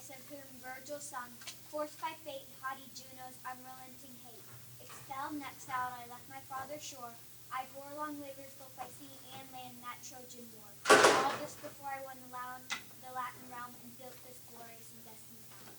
Camillus, of whom Virgil sung, forced by fate, haughty Juno's unrelenting hate. Expelled and exiled, I left my father's shore. I bore long labors both by sea and land in that Trojan war. All this before I won the Latin realm and built this glorious and destined town.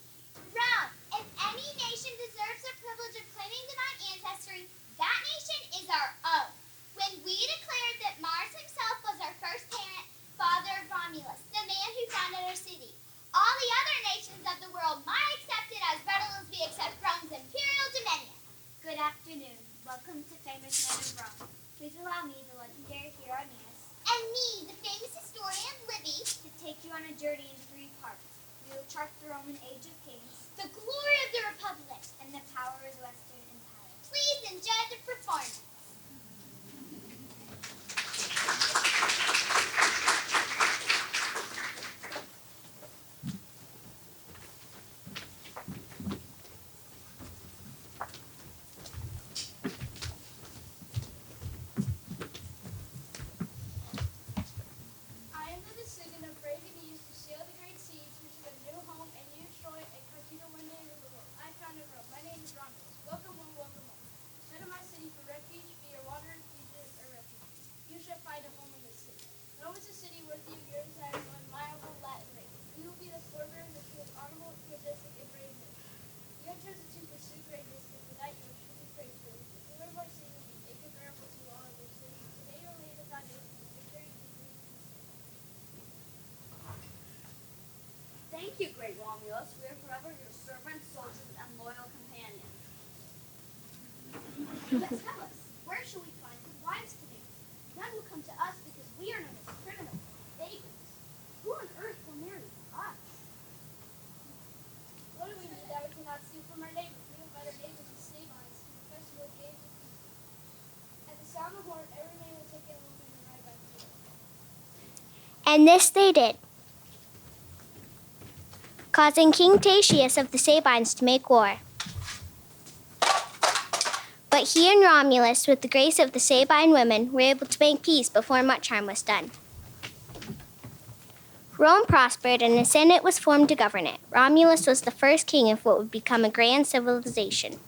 Rome, if any nation deserves the privilege of claiming divine ancestry, that nation is our own. When we declared that Mars himself was our first parent, father of Romulus, the man who founded our city, all the other nations of the world might accept it as readily as we accept Rome's imperial dominion. Good afternoon. Welcome to famous men of Rome. Please allow me, the legendary hero Aeneas, And me, the famous historian Livy, to take you on a journey in 3 parts. We will chart the Roman age of kings the glory of the Republic. and the power of the Western Empire. Please enjoy the performance. I am the descendant of brave Aeneas who sailed the great seas, reached a new home, and knew Troy, and conquered one day of the world. I founded Rome. My name is Romulus. Welcome home, welcome home. Set in my city for refuge, be your water, refuge, or refuge. You shall find a home in this city. Rome is a city worthy of your desire, admirable Latin race. We will be the forebearers of true, honorable, majestic, and brave men. You have chosen to pursue greatness, and for that you are truly praiseworthy. The Lord of our city will be incomparable to all other cities. Today you will lay the foundation of victory, dignity, and peace. Thank you, great Romulus. We are forever your servants, soldiers, and loyal companions. But tell us, where shall we find good wives to marry? None will come to us because we are known as criminals, vagrants. Who on earth will marry us? What do we need that we cannot steal from our neighbors? We invite our neighbors to Sabines to the festival games of peace. At the sound of the horn, every man will take a woman and ride back to the And this they did, causing King Tatius of the Sabines to make war. But he and Romulus, with the grace of the Sabine women, were able to make peace before much harm was done. Rome prospered, and a senate was formed to govern it. Romulus was the first king of what would become a grand civilization.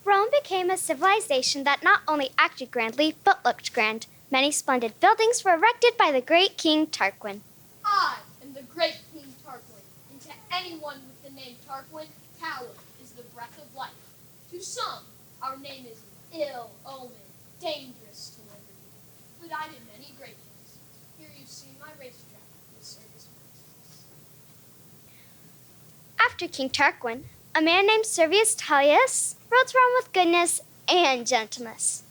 Rome became a civilization that not only acted grandly, but looked grand. Many splendid buildings were erected by the great King Tarquin. I am the great King Tarquin, and to anyone with the name Tarquin, power is the breath of life. To some, our name is ill omen, dangerous to liberty. But I did many great things. Here you see my racetrack with Servius Brutus. After King Tarquin, a man named Servius Tullius ruled Rome with goodness and gentleness.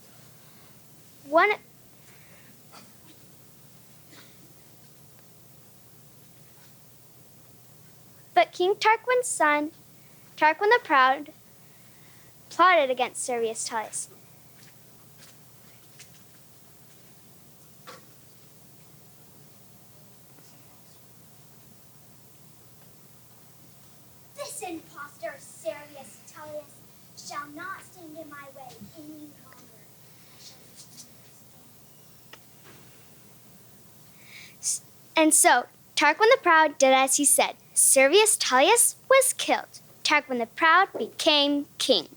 But King Tarquin's son, Tarquin the Proud, plotted against Servius Tullius. This impostor, Servius Tullius, shall not stand in my way any longer. I shall stand. And so, Tarquin the Proud did as he said. Servius Tullius was killed. Tarquin the Proud became king.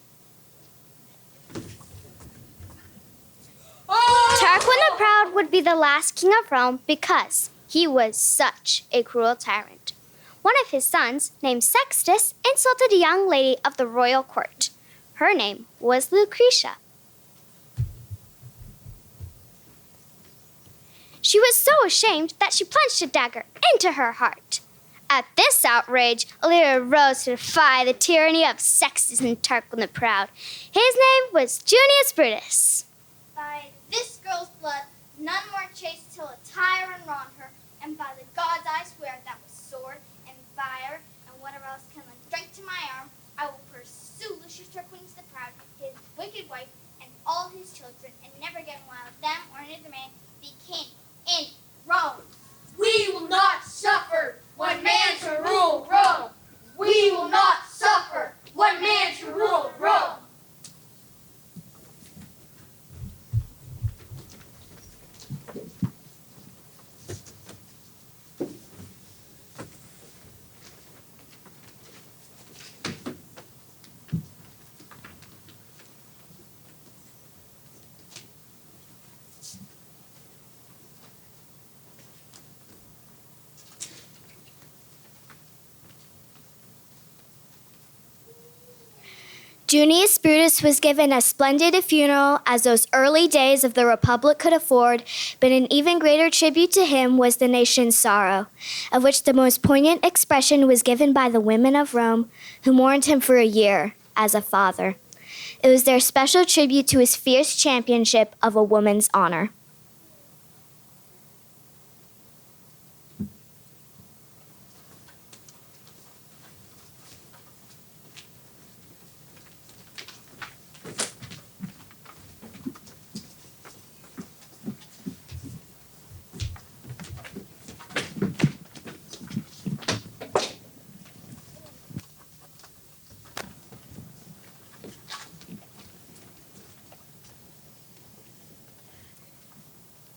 Tarquin the Proud would be the last king of Rome because he was such a cruel tyrant. One of his sons, named Sextus, insulted a young lady of the royal court. Her name was Lucretia. She was so ashamed that she plunged a dagger into her heart. At this outrage, a leader rose to defy the tyranny of Sextus and Tarquin the Proud. His name was Junius Brutus. By this girl's blood, none more chaste till a tyrant wronged her, and by the gods I swear that with sword and fire and whatever else can lend strength to my arm, I will pursue Lucius Tarquin the Proud, his wicked wife, and all his children, and never get one of them or any other man be king in Rome. Junius Brutus was given as splendid a funeral as those early days of the Republic could afford, but an even greater tribute to him was the nation's sorrow, of which the most poignant expression was given by the women of Rome, who mourned him for a year as a father. It was their special tribute to his fierce championship of a woman's honor.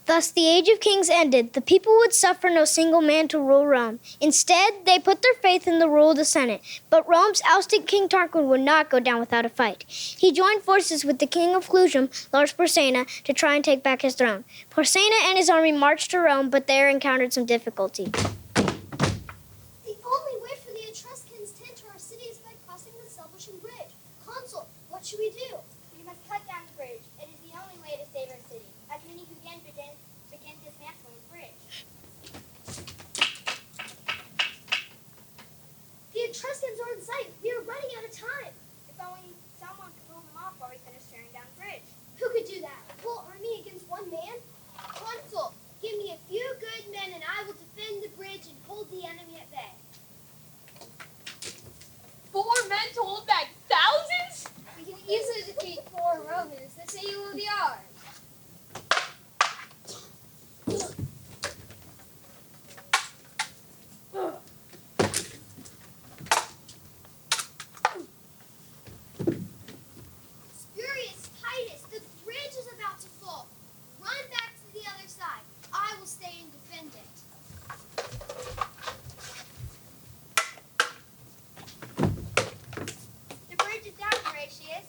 Thus the age of kings ended. The people would suffer no single man to rule Rome. Instead, they put their faith in the rule of the Senate. But Rome's ousted King Tarquin would not go down without a fight. He joined forces with the king of Clusium, Lars Porsena, to try and take back his throne. Porsena and his army marched to Rome, but there encountered some difficulty. The only way for the Etruscans to enter our city is by crossing the Selbucian Bridge. Consul, what should we do? We must cut down the bridge. It is the only way to save our city. As many who can begin dismantling the bridge. The Etruscans are in sight. We are running out of time. If only someone could pull them off while we finish tearing down the bridge. Who could do that? A whole army against one man? Consul, give me a few good men and I will defend the bridge and hold the enemy at bay. 4 men to hold back thousands? We can easily defeat 4 Romans. The city will be ours. Spurious Titus, the bridge is about to fall. Run back to the other side. I will stay and defend it. The bridge is down, Horatius.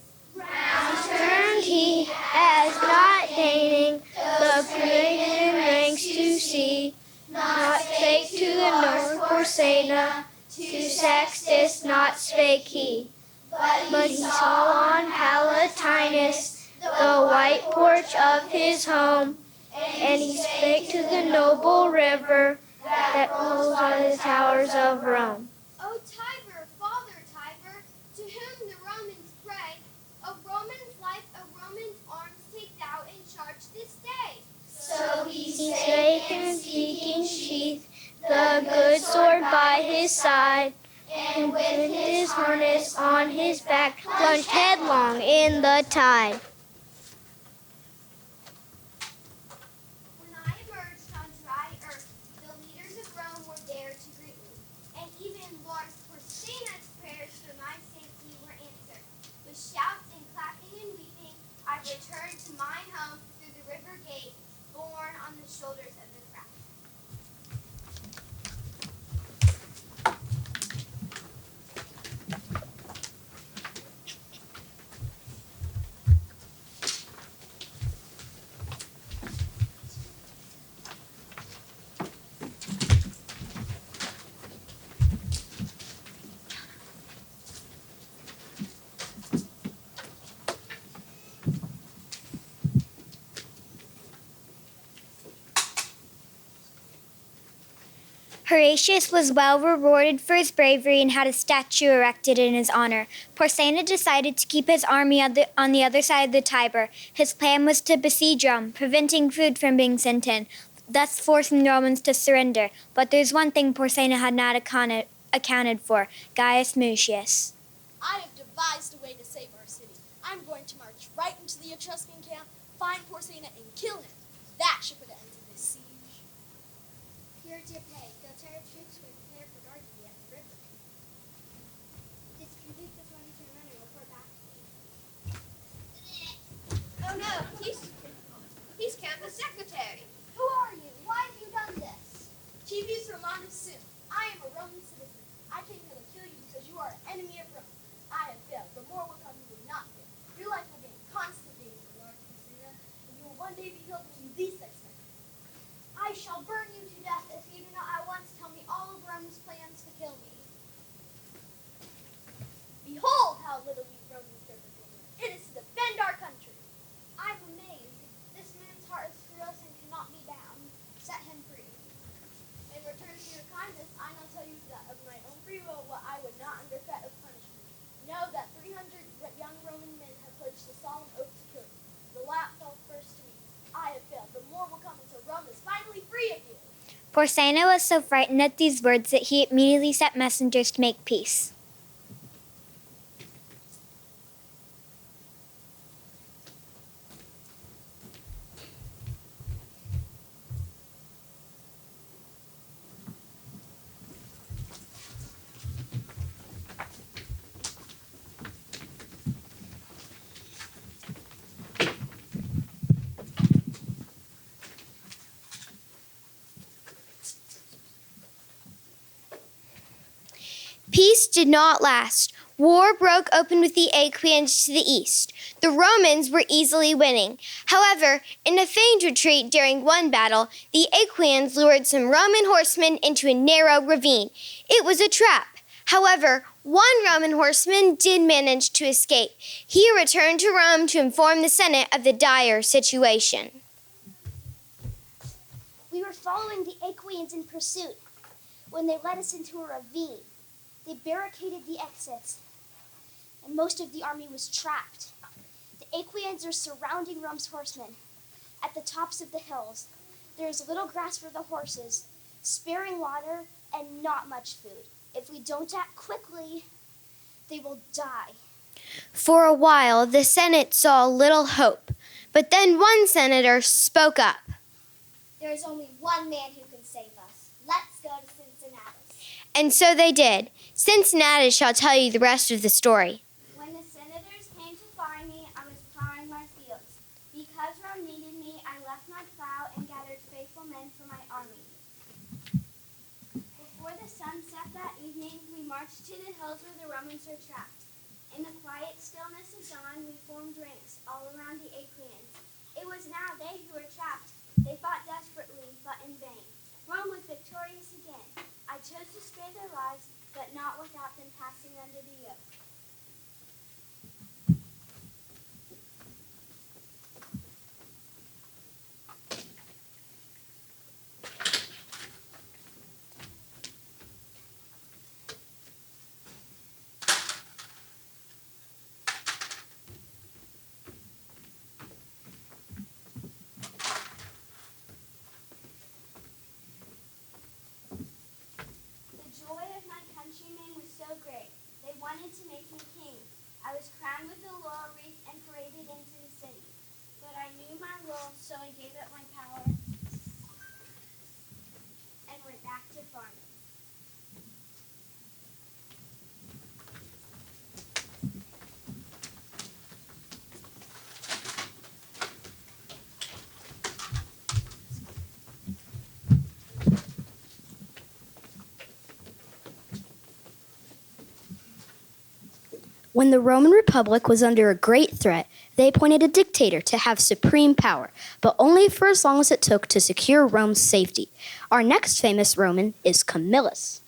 Turned he, as not deigning the Palladian ranks to see, not spake to the north Porsena, to Sextus not spake he, but he saw on Palatinus the white porch of his home, and he spake to the noble river that rolls on the towers of Rome. O Tiber, Father Tiber, to whom the Romans pray, a Roman's life, a Roman's arms take thou in charge this day. So he spake and speaking sheath the good sword by his side, and with his harness on his back plunged headlong in the tide. When I emerged on dry earth, the leaders of Rome were there to greet me, and even Lars Porsena's prayers for my safety were answered. With shouts and clapping and weeping, I returned to my home through the river gate, borne on the shoulders of the crowd. Horatius was well rewarded for his bravery and had a statue erected in his honor. Porsena decided to keep his army on the other side of the Tiber. His plan was to besiege Rome, preventing food from being sent in, thus forcing the Romans to surrender. But there's one thing Porsena had not accounted for: Gaius Mucius. I have devised a way to save our city. I'm going to march right into the Etruscan camp, find Porsena, and kill him. That should put an end to this siege. Here's your pay. Go tell your troops we're prepared for guard duty at the river. Distribute this money to your men and report back to me. Oh no, he's campus secretary. Who are you? Why have you done this? Tibius Romanus Sum. I am a Roman citizen. I came here to kill you because you are an enemy of Rome. I have failed. The more will come you will not fail. Your life will be in constant danger, Lord Porsena, and you will one day be killed when you least expect it. I shall burn you to death if you do not at once tell me all of Rome's plans to kill me. Behold how little we Romans care Porsena was so frightened at these words that he immediately sent messengers to make peace. Peace did not last. War broke open with the Aequians to the east. The Romans were easily winning. However, in a feigned retreat during one battle, the Aequians lured some Roman horsemen into a narrow ravine. It was a trap. However, one Roman horseman did manage to escape. He returned to Rome to inform the Senate of the dire situation. We were following the Aequians in pursuit when they led us into a ravine. They barricaded the exits, and most of the army was trapped. The Aequians are surrounding Rome's horsemen at the tops of the hills. There is little grass for the horses, sparing water, and not much food. If we don't act quickly, they will die. For a while, the Senate saw little hope, but then one senator spoke up. There is only one man who can save us. Let's go to Cincinnati. And so they did. Cincinnati shall tell you the rest of the story. When the senators came to find me, I was plowing my fields. Because Rome needed me, I left my plow and gathered faithful men for my army. Before the sun set that evening, we marched to the hills where the Romans were trapped. In the quiet stillness of dawn, we formed ranks all around the Aequians. It was now they who were trapped. They fought desperately, but in vain. Rome was victorious again. I chose to spare their lives, but not without them passing under the yoke. Wanted to make me king. I was crowned with a laurel wreath and paraded into the city. But I knew my role, so I gave up my power and went back to farming. When the Roman Republic was under a great threat, they appointed a dictator to have supreme power, but only for as long as it took to secure Rome's safety. Our next famous Roman is Camillus.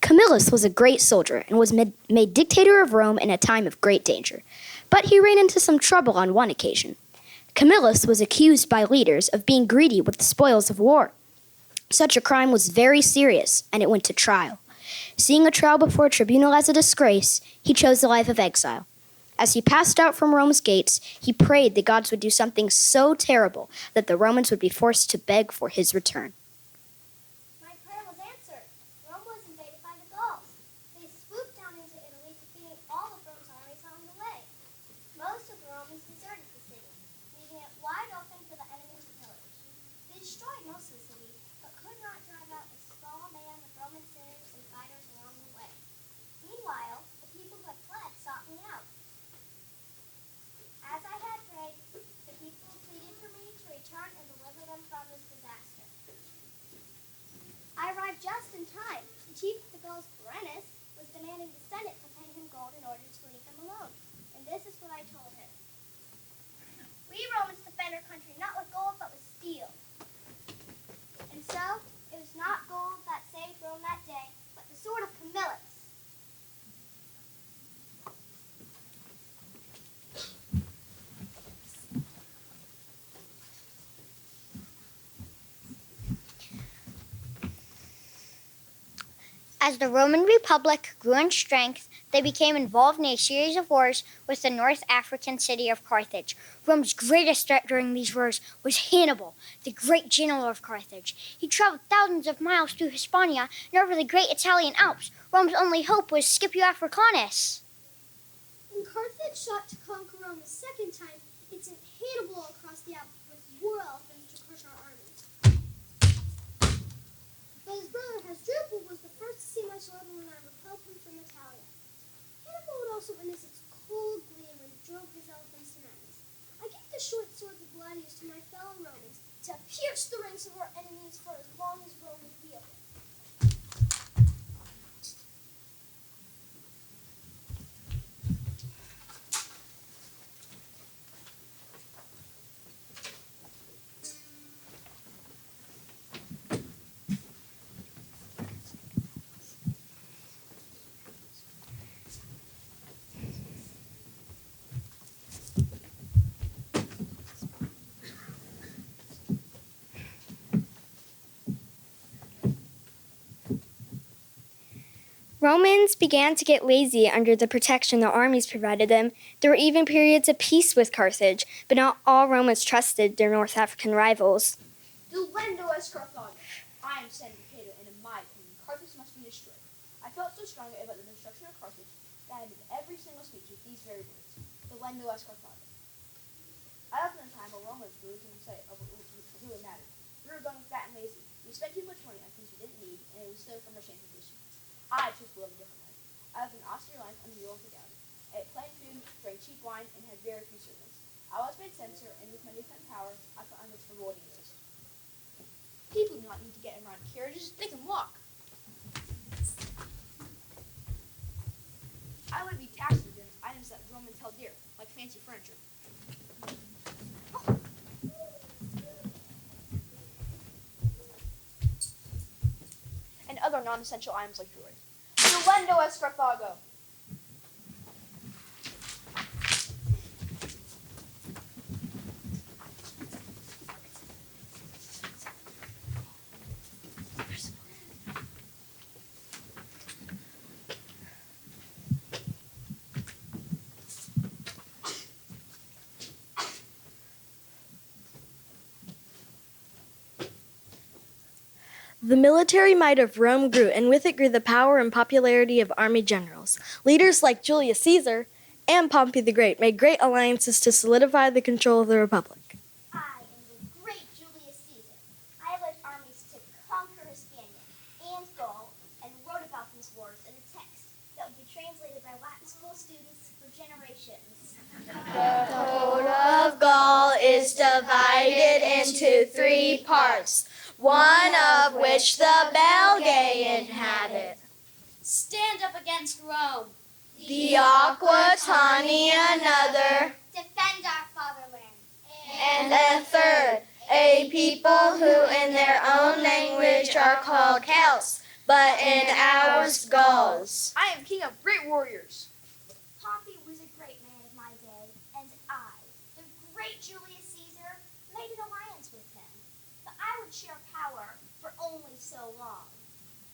Camillus was a great soldier and was made dictator of Rome in a time of great danger. But he ran into some trouble on one occasion. Camillus was accused by leaders of being greedy with the spoils of war. Such a crime was very serious, and it went to trial. Seeing a trial before a tribunal as a disgrace, he chose the life of exile. As he passed out from Rome's gates, he prayed the gods would do something so terrible that the Romans would be forced to beg for his return. My prayer was answered. Rome was invaded by the Gauls. They swooped down into Italy, defeating all of Rome's armies along the way. Most of the Romans deserted the city, leaving it wide open for the enemies to pillage. They destroyed most of the city, but could not drive out a small band of Roman sinners and fighters along the way. Meanwhile, the people who had fled sought me out. As I had prayed, the people pleaded for me to return and deliver them from this disaster. I arrived just in time. The chief of the Gauls, Brennus, was demanding the Senate to pay him gold in order to leave them alone. And this is what I told him. We Romans defend our country not with gold, but with steel. And so, it was not gold that saved Rome that day, but the sword of Camillus. As the Roman Republic grew in strength, they became involved in a series of wars with the North African city of Carthage. Rome's greatest threat during these wars was Hannibal, the great general of Carthage. He traveled thousands of miles through Hispania and over the great Italian Alps. Rome's only hope was Scipio Africanus. When Carthage sought to conquer Rome a second time, it sent Hannibal across the Alps with war elephants to crush our armies. But his brother Hasdrubal was the first to see my sword when I repelled him from Italia. Hannibal would also witness its cold gleam when he drove his elephants to madness. I gave the short sword of Gladius to my fellow Romans to pierce the ranks of our enemies for as long as Rome would be open. Romans began to get lazy under the protection the armies provided them. There were even periods of peace with Carthage, but not all Romans trusted their North African rivals. Delendo es Carthago. I am sending Cato, and in my opinion, Carthage must be destroyed. I felt so strongly about the destruction of Carthage that I did every single speech with these very words. Delendo es Carthago. I lived in a time where Romans were losing sight of what really mattered. We were going fat and lazy. We spent too much money on things we didn't need, and it was still from our shameful position. I chose to live a different life. I lived an austere life on the mule of the galley. I ate plain food, drank cheap wine, and had very few servants. I was made censor, and with my newfound power, I felt I was rewarding this. People do not need to get around in carriages, they can walk. I would be taxed for doing items that Romans held dear, like fancy furniture. And other non-essential items like jewelry. Delendo es Carthago. The military might of Rome grew, and with it grew the power and popularity of army generals. Leaders like Julius Caesar and Pompey the Great made great alliances to solidify the control of the Republic. I am the great Julius Caesar. I led armies to conquer Hispania and Gaul and wrote about these wars in a text that would be translated by Latin school students for generations. The coat of Gaul is divided into 3 parts, one of which the Belgae inhabit. Stand up against Rome. The Aquitani another, Defend our fatherland. and a third, a people who in their own language are called Celts, but in ours Gauls. I am king of great warriors. Pompey was a great man of my day, and I, the great Julius Caesar, made an alliance with him. But I would share power for only so long.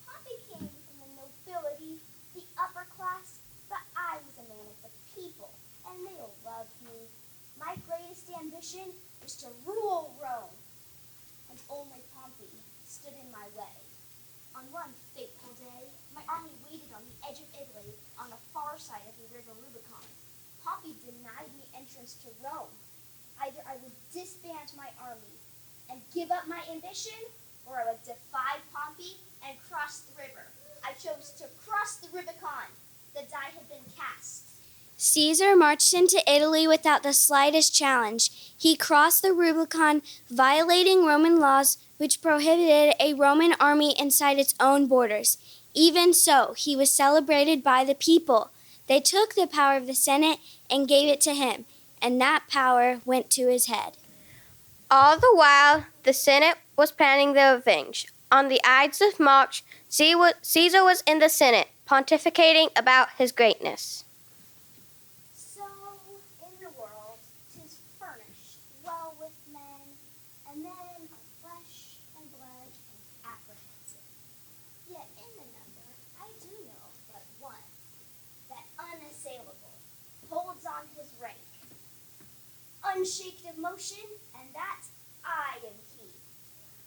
Pompey came from the nobility, the upper class, but I was a man of the people, and they loved me. My greatest ambition was to rule Rome, and only Pompey stood in my way. On one fateful day, my army waited on the edge of Italy on the far side of the river Rubicon. Pompey denied me entrance to Rome. Either I would disband my army and give up my ambition, or I would defy Pompey and cross the river. I chose to cross the Rubicon. The die had been cast. Caesar marched into Italy without the slightest challenge. He crossed the Rubicon, violating Roman laws which prohibited a Roman army inside its own borders. Even so, he was celebrated by the people. They took the power of the Senate and gave it to him, and that power went to his head. All the while, the Senate was planning the revenge. On the Ides of March, Caesar was in the Senate, pontificating about his greatness. So, in the world, 'tis furnished well with men, and men are flesh and blood and apprehensive. Yet in another, I do know but one, that unshaked of motion, and that I am he.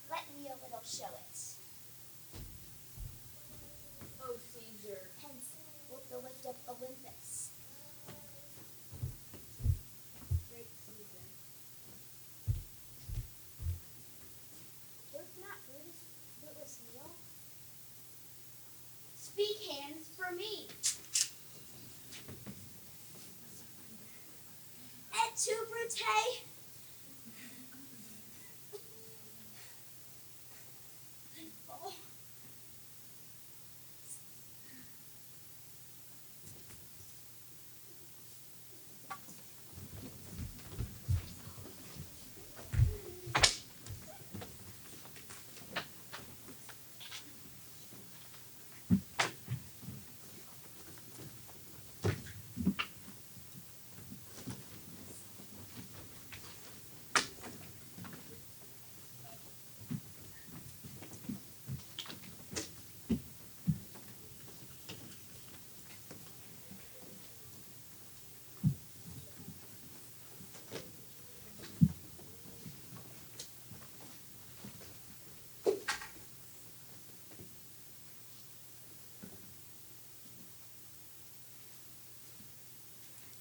Let me a little show it. O Caesar, Hence wilt thou lift up Olympus. Great Caesar. Doth not Brutus kneel? Speak, hands, for me. Et tu, Brute? Oh.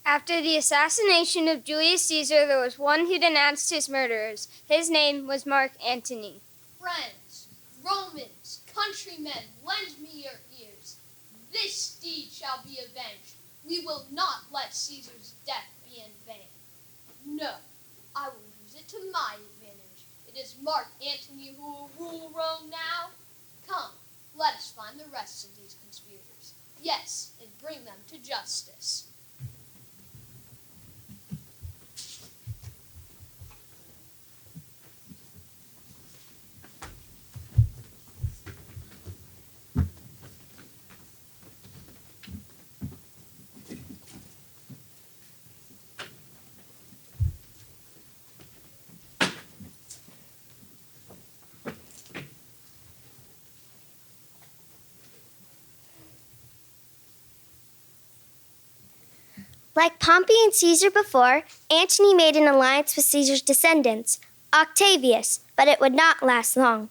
After the assassination of Julius Caesar, there was one who denounced his murderers. His name was Mark Antony. friends, Romans, countrymen, lend me your ears. This deed shall be avenged. We will not let Caesar's death be in vain. No, I will use it to my advantage. It is Mark Antony who will rule Rome now. Come, let us find the rest of these conspirators. Yes, and bring them to justice. Like Pompey and Caesar before, Antony made an alliance with Caesar's descendants, Octavius, but it would not last long.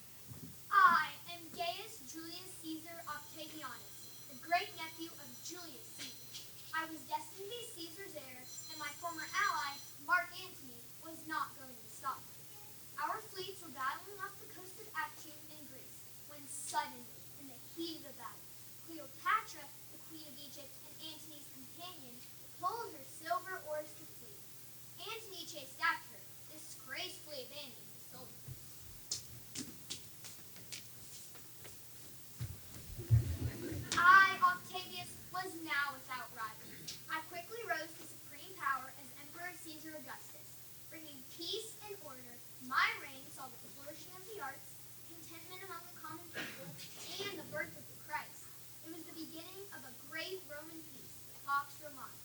I am Gaius Julius Caesar Octavianus, the great nephew of Julius Caesar. I was destined to be Caesar's heir, and my former ally, Mark Antony, was not going to stop me. Our fleets were battling off the coast of Actium in Greece, when suddenly, in the heat of the battle, Cleopatra, the queen of Egypt and Antony's companion, pulled her silver oars to flee. Antony chased after her, disgracefully abandoning his soldiers. I, Octavius, was now without rival. I quickly rose to supreme power as Emperor Caesar Augustus, bringing peace and order. My reign saw the flourishing of the arts, contentment among the common people, and the birth of the Christ. It was the beginning of a great Roman peace, the Pax Romana.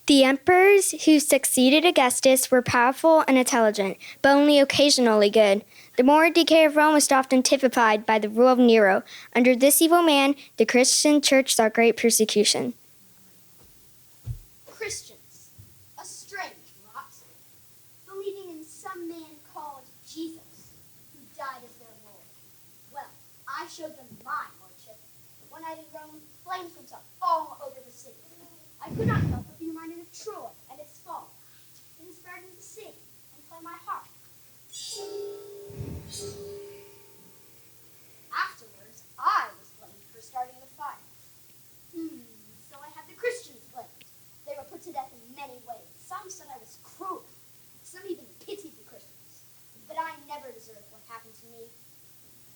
The emperors who succeeded Augustus were powerful and intelligent, but only occasionally good. The moral decay of Rome was often typified by the rule of Nero. Under this evil man, the Christian church saw great persecution. Christians, a strange lot. Believing in some man called Jesus, who died as their Lord. Well, I showed them my lordship. One night in Rome, flames went up all over the city. I could not help but be reminded of Troy and its fall. It inspired me to sing and play my harp. Afterwards, I was blamed for starting the fire. So I had the Christians blamed. They were put to death in many ways. Some said I was cruel. Some even pitied the Christians. But I never deserved what happened to me.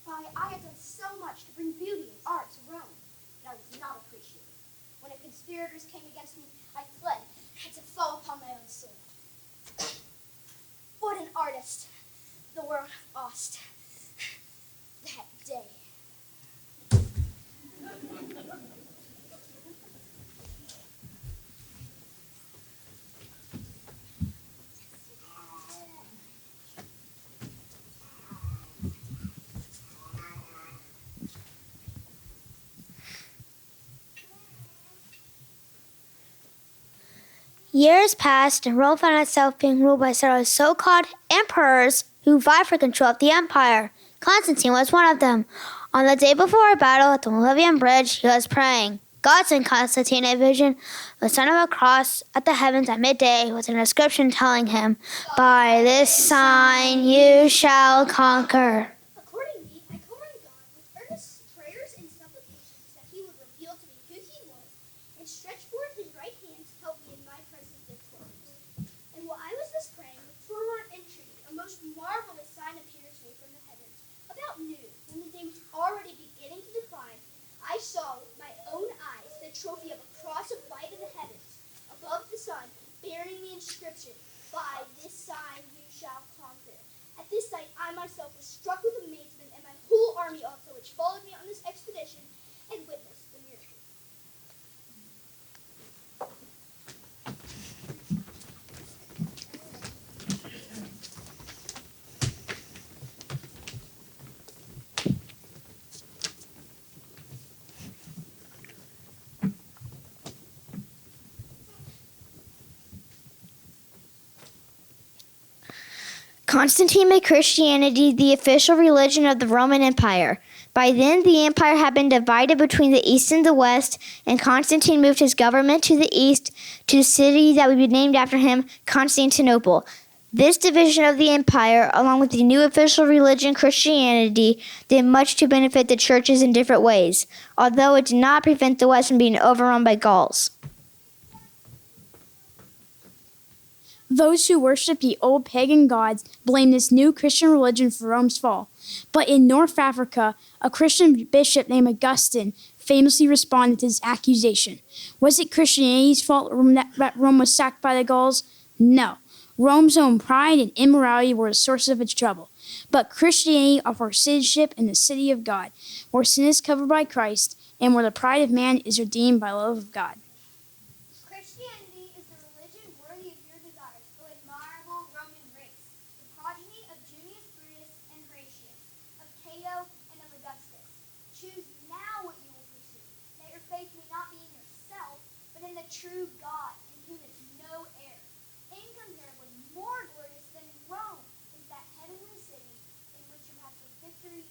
Why, I had done so much to bring beauty and art to Rome, and I was not appreciated. When the conspirators came against me, I fled, had to fall upon my own sword. What an artist the world lost that day. Years passed, and Rome found itself being ruled by several so-called emperors who vied for control of the empire. Constantine was one of them. On the day before a battle at the Louisville bridge, he was praying. God sent Constantine a vision, the sign of a cross at the heavens at midday, with an inscription telling him, "By this sign you shall conquer." Accordingly, I called on God with earnest prayers and supplications that he would reveal to me who he was and stretch forth his right hand to help me in my present difficulties. And while I was thus praying with fervent entreaty, a most marvelous sign appeared to me from the heavens. About noon, when the day was already beginning to decline, I saw with my own eyes the trophy of a cross of light in the heavens, above the sun, bearing the inscription, "By this sign you shall conquer." At this sight, I myself was struck with amazement, and my whole army also, which followed me on this expedition, and witnessed the miracle. Constantine made Christianity the official religion of the Roman Empire. By then, the empire had been divided between the east and the west, and Constantine moved his government to the east to the city that would be named after him, Constantinople. This division of the empire, along with the new official religion, Christianity, did much to benefit the churches in different ways, although it did not prevent the west from being overrun by Gauls. Those who worship the old pagan gods blame this new Christian religion for Rome's fall. But in North Africa, a Christian bishop named Augustine famously responded to this accusation. Was it Christianity's fault that Rome was sacked by the Gauls? No. Rome's own pride and immorality were the source of its trouble. But Christianity offers citizenship in the city of God, where sin is covered by Christ, and where the pride of man is redeemed by the love of God. Christianity is the religion worthy of your desires, O admirable Roman race, the progeny of Junius Brutus and Horatius, of Cato and of Augustus. Choose now what you will pursue, that your faith may not be in yourself, but in the true God, in whom is no error. Incomparably more glorious than Rome is that heavenly city in which you have the victory